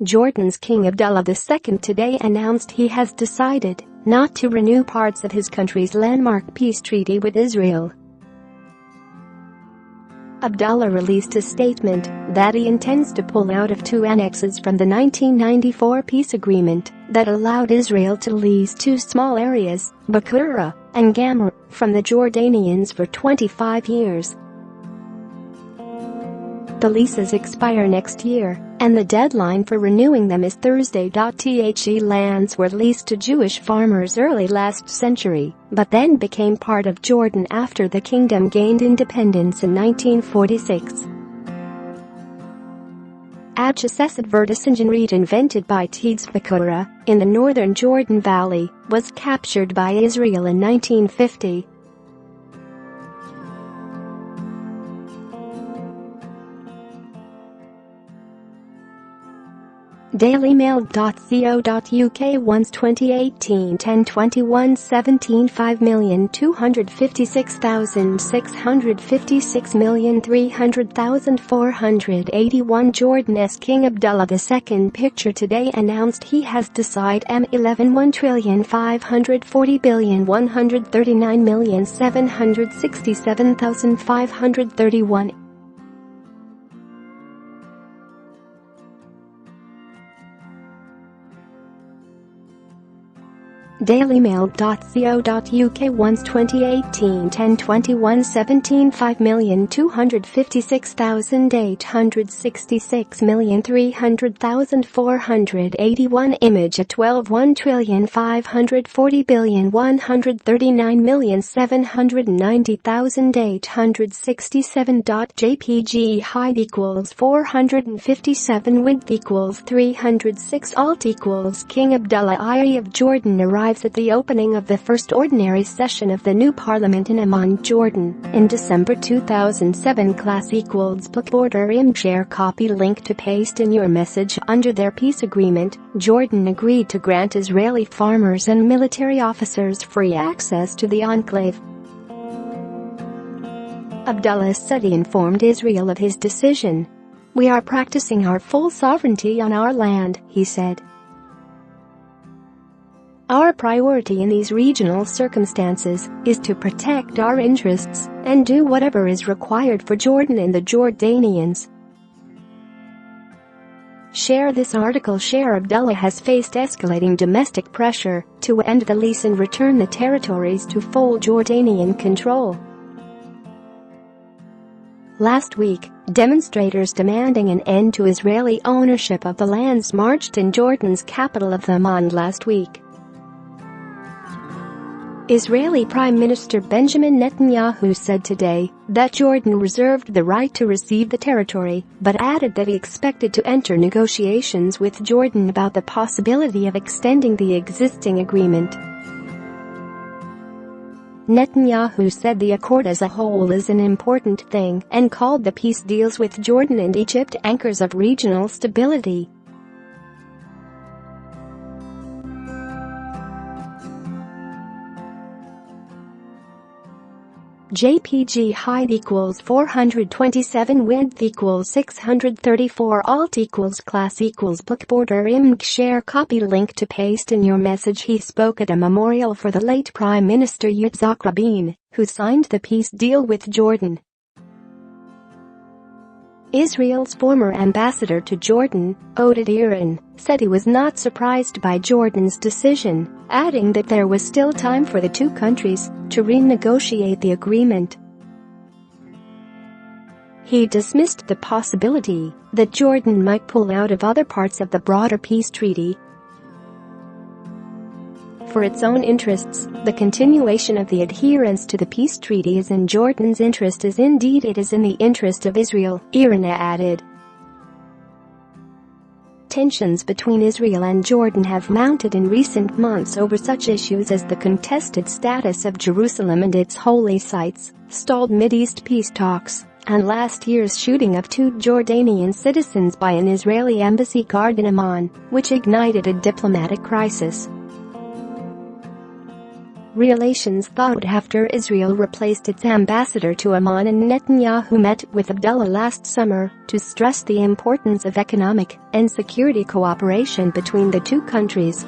Jordan's King Abdullah II today announced he has decided not to renew parts of his country's landmark peace treaty with Israel. Abdullah released a statement that he intends to pull out of two annexes from the 1994 peace agreement that allowed Israel to lease two small areas, Bakura and Gamra, from the Jordanians for 25 years. The leases expire next year, and the deadline for renewing them is Thursday. The lands were leased to Jewish farmers early last century, but then became part of Jordan after the kingdom gained independence in 1946. Advertising invented by Teeds Bakura, in the northern Jordan Valley, was captured by Israel in 1950. DailyMail.co.uk Once 2018 10/21 17 5,256,656,300,481 Jordan's King Abdullah II picture today announced he has decided M11 1,540,139,767,531. DailyMail.co.uk Once 2018 10/21 17 5,256,300,481 Image at 12 1,540,139,790,867. JPG height equals 457 width equals 306 alt equals King Abdullah II of Jordan arrives at the opening of the first ordinary session of the new parliament in Amman, Jordan, in December 2007. Class equals book border share copy link to paste in your message. Under their peace agreement, Jordan agreed to grant Israeli farmers and military officers free access to the enclave. Abdullah said he informed Israel of his decision. "We are practicing our full sovereignty on our land," he said. "Our priority in these regional circumstances is to protect our interests and do whatever is required for Jordan and the Jordanians." Share this article. Share Abdullah has faced escalating domestic pressure to end the lease and return the territories to full Jordanian control. Last week, demonstrators demanding an end to Israeli ownership of the lands marched in Jordan's capital of Amman last week. Israeli Prime Minister Benjamin Netanyahu said today that Jordan reserved the right to receive the territory, but added that he expected to enter negotiations with Jordan about the possibility of extending the existing agreement. Netanyahu said the accord as a whole is an important thing and called the peace deals with Jordan and Egypt anchors of regional stability. JPG height equals 427 width equals 634 alt equals class equals book border share copy link to paste in your message. He spoke at a memorial for the late Prime Minister Yitzhak Rabin, who signed the peace deal with Jordan. Israel's former ambassador to Jordan, Oded Eran, said he was not surprised by Jordan's decision, adding that there was still time for the two countries to renegotiate the agreement. He dismissed the possibility that Jordan might pull out of other parts of the broader peace treaty. For its own interests, the continuation of the adherence to the peace treaty is in Jordan's interest as indeed it is in the interest of Israel, Eran added. Tensions between Israel and Jordan have mounted in recent months over such issues as the contested status of Jerusalem and its holy sites, stalled Mideast peace talks, and last year's shooting of two Jordanian citizens by an Israeli embassy guard in Amman, which ignited a diplomatic crisis. relations thawed after Israel replaced its ambassador to Oman, and Netanyahu met with Abdullah last summer to stress the importance of economic and security cooperation between the two countries.